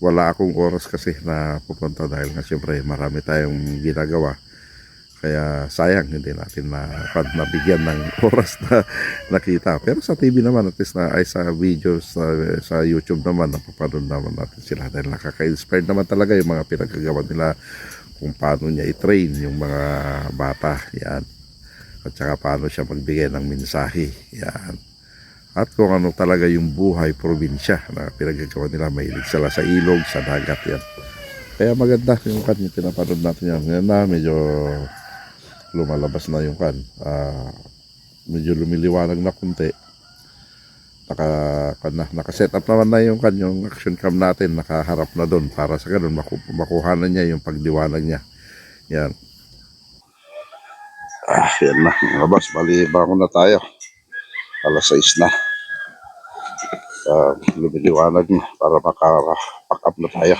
wala akong oras kasi na pupunta dahil nga siyempre marami tayong ginagawa. Kaya sayang hindi natin nabigyan ng oras na nakita. Pero sa TV naman, at least ay sa videos, sa YouTube naman, napapanood naman natin sila. Dahil nakaka-inspired naman talaga yung mga pinagagawa nila kung paano niya i-train yung mga bata. Yan. At saka paano siya magbigay ng mensahe. Yan. At kung ano talaga yung buhay probinsya na pinagagawa nila. Mahilig sila sa ilog, sa dagat. Yan. Kaya maganda yung kan yung pinapanood natin yan. Yan na, medyo lumalabas na yung kan. Medyo lumiliwanag na kunti. Naka-set up naman na yung kanyang action cam natin, nakaharap na doon para sa ganun makuha na niya yung pagdiwanag niya. Yan. Yan na mga boss, bali bangon na tayo. Alas 6 na. Lumiliwanag na para maka-pack up na tayo.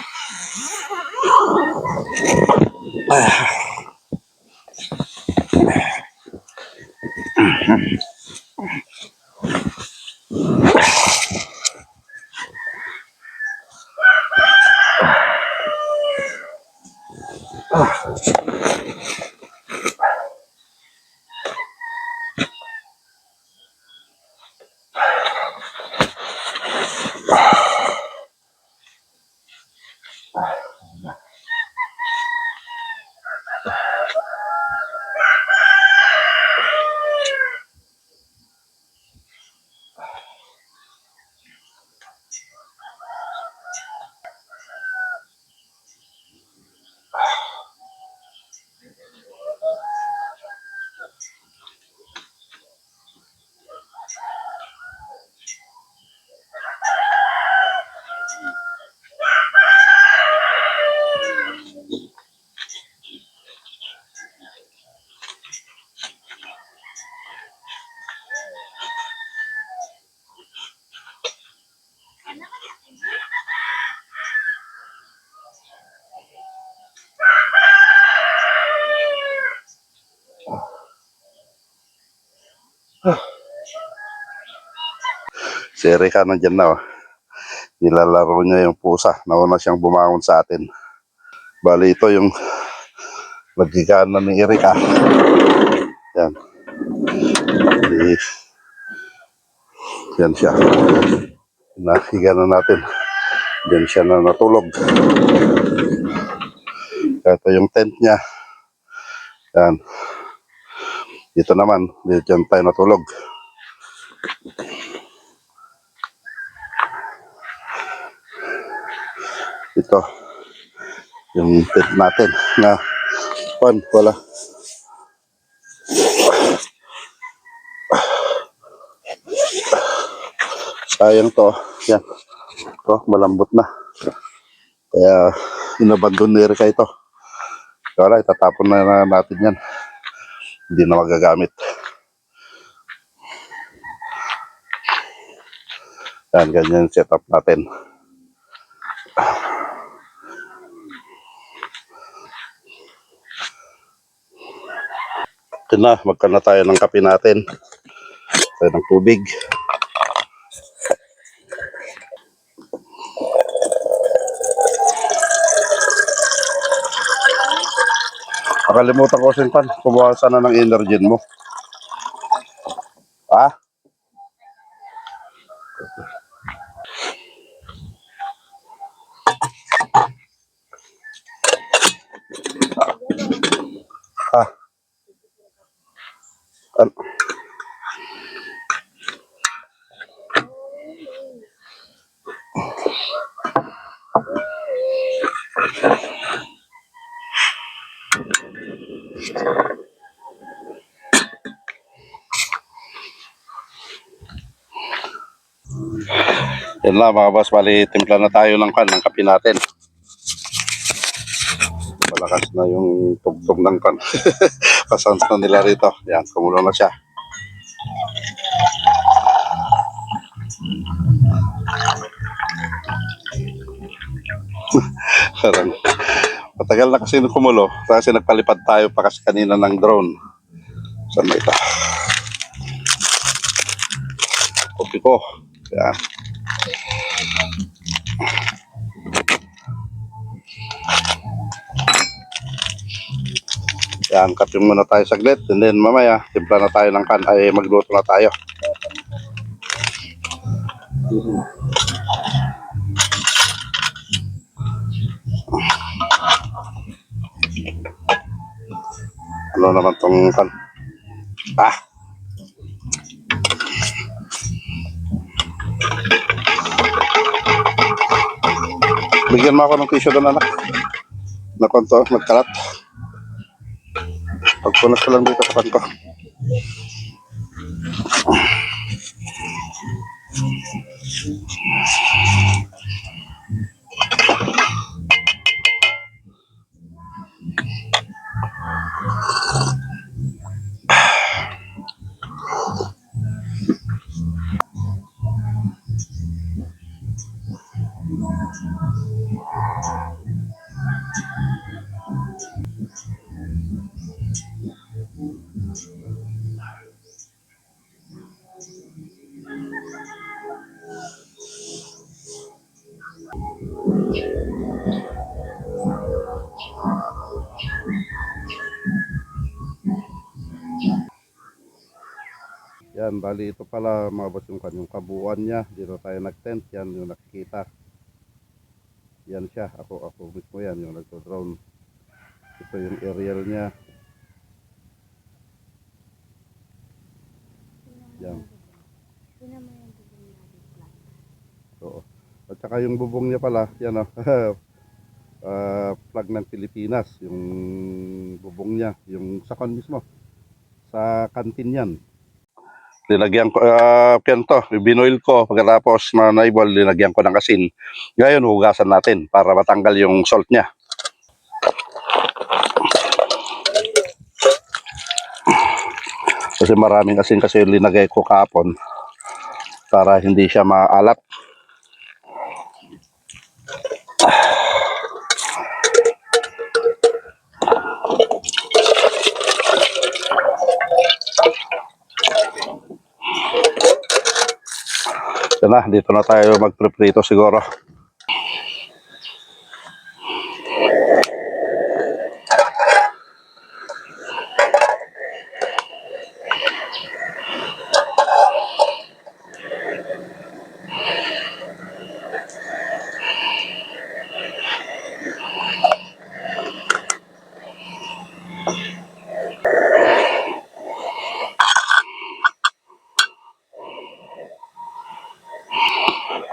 Si Erika nandyan na. Nilalaro niya yung pusa. Nauna siyang bumangon sa atin. Bali ito yung nagigaan na ni Erika. Yan. Yan siya. Nahiga na natin. Diyan siya na natulog. Ito yung tent niya. Yan. Dito naman. Diyan tayo natulog. Ito. Yung tent natin na wala. Sayang to. Yan. Ito, malambot na. Kaya inabandon ni Erika ito. Kaya itatapon na natin yan. Hindi na magagamit. Yan, ganyan setup natin. Ito na, magka na tayo ng kape natin. Tayo ng tubig. Nakalimutan ko sinpan, kumawasan na ng energy mo. Ah? Ah. Yan lang mga boss, bali timpla na tayo ng kape natin. Malakas na yung tugtog ng kan. Kasounds na nila rito. Yan, kumulo na siya. Parang matagal na kasi kumulo kasi nagpalipad tayo pa kasi kanina ng drone. Saan na ito? Kopi ko. Yan. Yan, kape muna tayo saglit and then mamaya timpla na tayo ng ay magluto na tayo. Ano naman tong kan? Ah! Bigyan mo ako ng tissue doon, anak. Nakonto, nagkalat. Pagpunas ko lang dito sa kanto. Yan, bali ito pala mga boss yung kanyang kabuuan niya. Dito tayo nag-tent, yan yung nakikita. Yan siya, ako mismo yan, yung nagdo-drone. Ito yung aerial niya. Yan. Oo. At saka yung bubong niya pala, yan o. Flag ng Pilipinas, yung bubong niya, yung sa kan mismo. Sa kantin yan. Linagyan ko, to, binoil ko, pagkatapos naibol, linagyan ko ng asin. Ngayon, hugasan natin para matanggal yung salt niya. Kasi maraming asin kasi linagay ko kahapon para hindi siya maalat. Yan na, dito na tayo magpreprito siguro.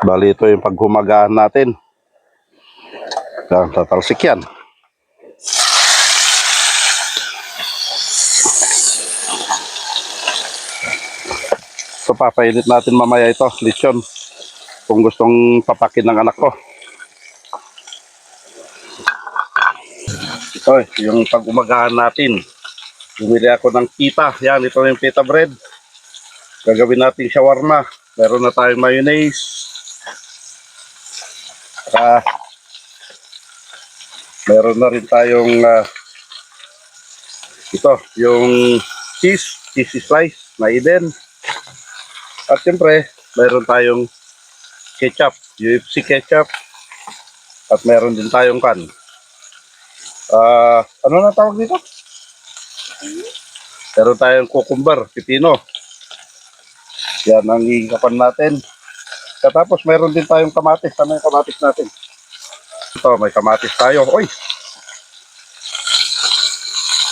Bali ito yung paghumagaan natin. Yan, tatalsik yan. So papainit natin mamaya ito, lechon. Kung gustong papakin ng anak ko. Ito yung pag-umagahan natin. Bumili ako ng pita. Yan, ito yung pita bread. Gagawin natin shawarma. Meron na tayong mayonnaise. Meron na rin tayong ito, yung cheese slice na Eden. At siyempre, meron tayong ketchup, UFC ketchup. At meron din tayong kan. Ano na tawag dito? Meron tayong cucumber, pipino. Yan ang hihikapan natin. Tapos meron din tayong kamatis. Ano yung kamatis natin? Ito, may kamatis tayo. Uy!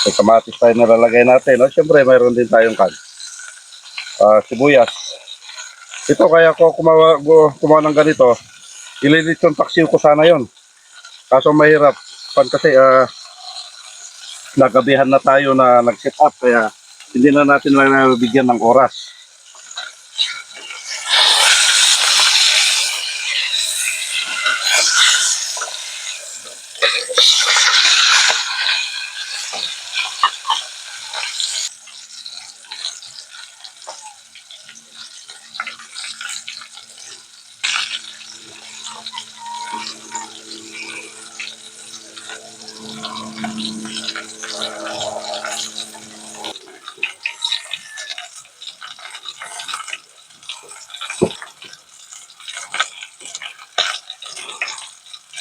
May kamatis tayo nalalagay natin. O, siyempre, meron din tayong sibuyas. Ito, kaya ko kumawa ng ganito. Ililitsyon paksiw ko sana yon. Kaso mahirap. Kasi nagabihan na tayo na nag-set up. Kaya hindi na natin lang nabigyan ng oras.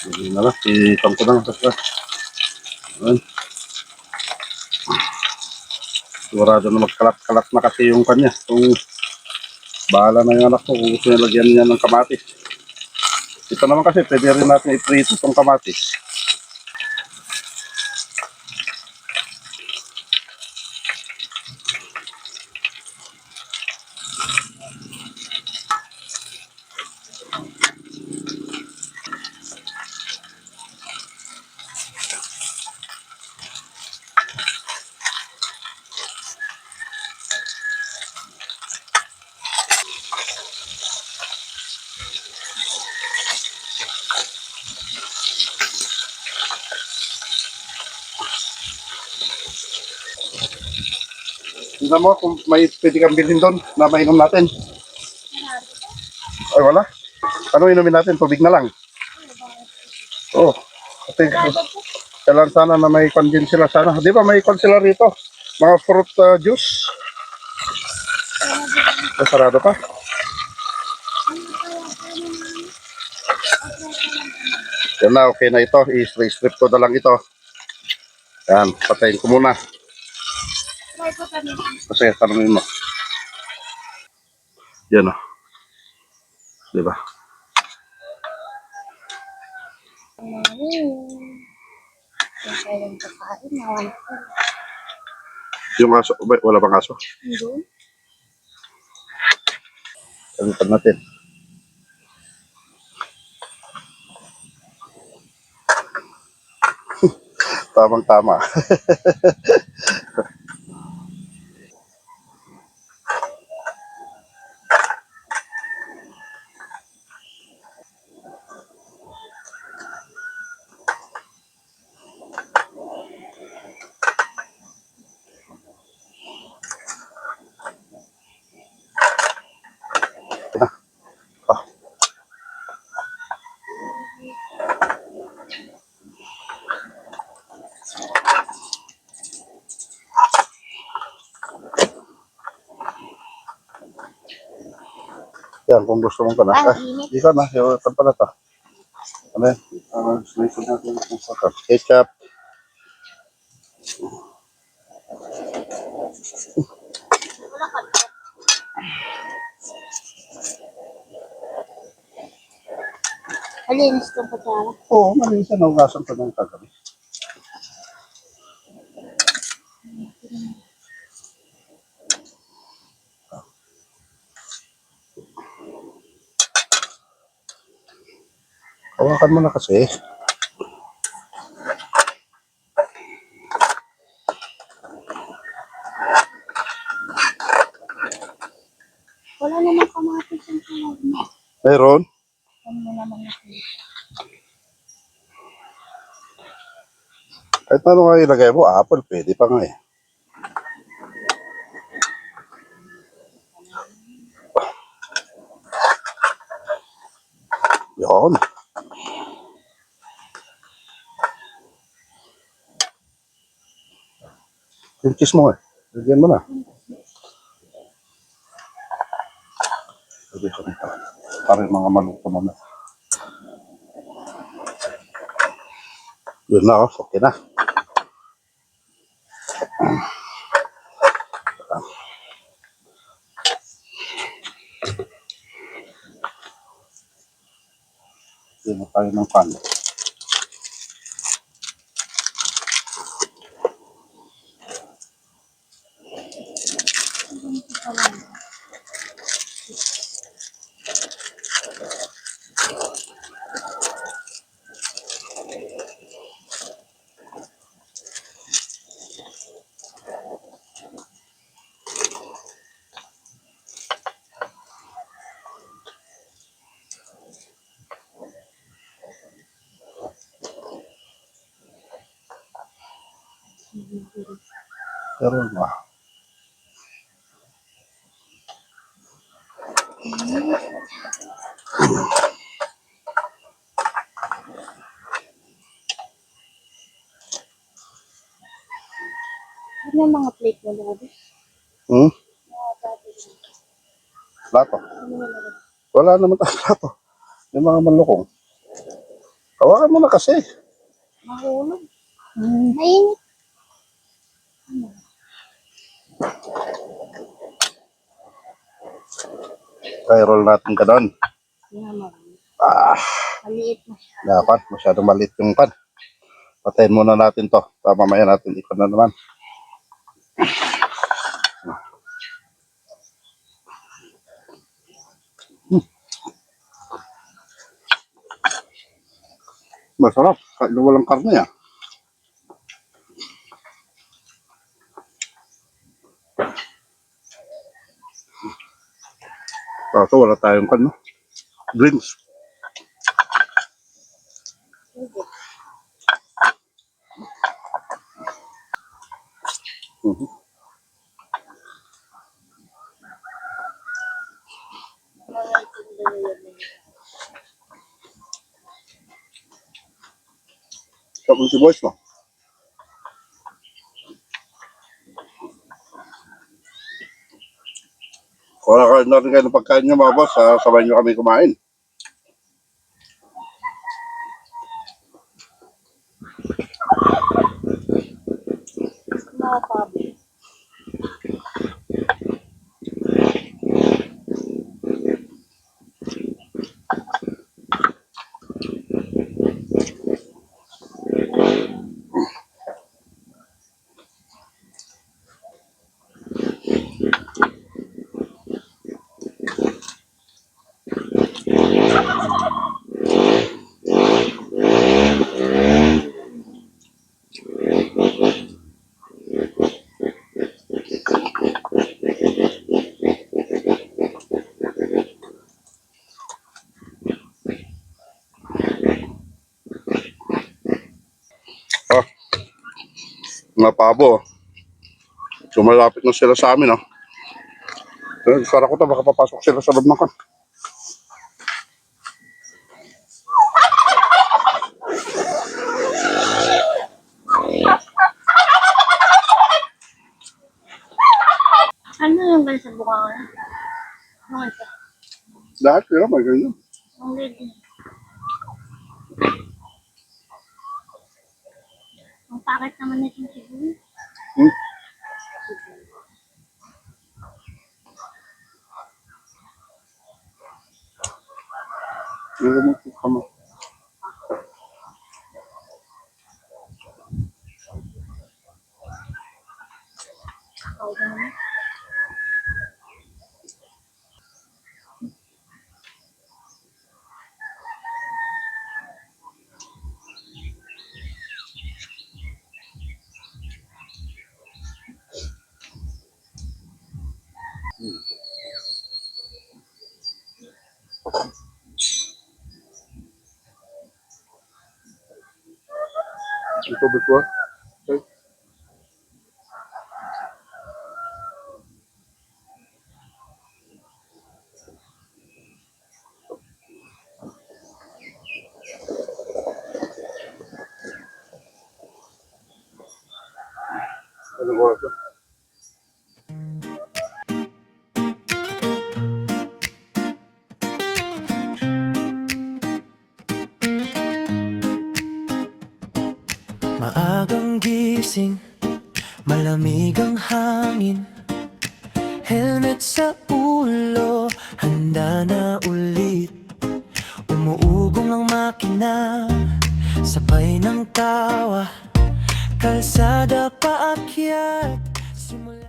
Hindi na lang, itang ko na lang. Sigurado na magkalat-kalat na kasi yung kanya. Kung bahala na yung anak ko kung gusto niya lagyan niya ng kamatis. Ito naman kasi pwede rin natin i-prito itong kamatis. Tingnan mo kung may pwede kang bilhin doon na mainom natin. Ay, wala. Ano inumin natin? Tubig na lang. Oh, kasi kailan sana na may convince sila sana. Di ba may con sila rito? Mga fruit juice. Sarado pa. Yan na, okay na ito. I-strip ko na lang ito. Yan, patayin ko muna. Try ko kami. Kasi tanongin mo. Yan o. Di ba? Yung kailan kakain, nawan ko. Yung aso, wala bang aso? Doon? Talitan natin. Tamang tama. Ah, yan, kung gusto mong ka na. Ang init. Di ka na. Yung ito pala to. Ano yan? Slice natin yung saka. Ketchup. Wala ka. Malinis itong kutsara. Oo, malisan. Naugasan ko ng kagabi. Hawakan mo na kasi. Wala naman kamatis yung kalab mo. Meron. Ano mo naman nakita? Kahit ano nga ilagay mo, apple, pwede pa nga eh. Yun. Yung cheese mo eh. Lagyan mo na. Lagyan ko nito. Para yung mga maluto mo na. Yun na oh, okay na. Yun na tayo ng pan. Pero ano, Ano yung mga plate mo lagi? plato. Ano mo lagi? Wala naman tayo plato. Yung mga malukong. Hawakan mo na kasi. Mahulog. Mainit. Kaya roll natin ka doon. Naman. Ah, Maliit na siya. dapat masyadong maliit yung pan. Patayin muna natin to. Mamaya natin ikot na naman. Masarap. Kahit na walang karne ah. Kaso wala tayong kan, no? Drinks. Mhm. Tapos si boys mo. Kung nakain na rin kayo ng pagkain nyo mga boss, sabay nyo kami kumain. Mga pabo. Ah, mga pabo. Sumalapit na sila sa amin, oh. Sara ko to, baka papasok sila sa loob ng kan. Ano yung ganun sa bukangan? Ano ito? Lahat sila, may ganyan. Ang lady. Ang pakit naman nito siguro. Hmm? Meron mo po kama. Tawag naman. Ito ba? Okay. Anong oras na? Maagang gising, malamig ang hangin, helmet sa ulo, handa na ulit. Umuugong ang makina, sabay ng tawa, kalsada paakyat, simula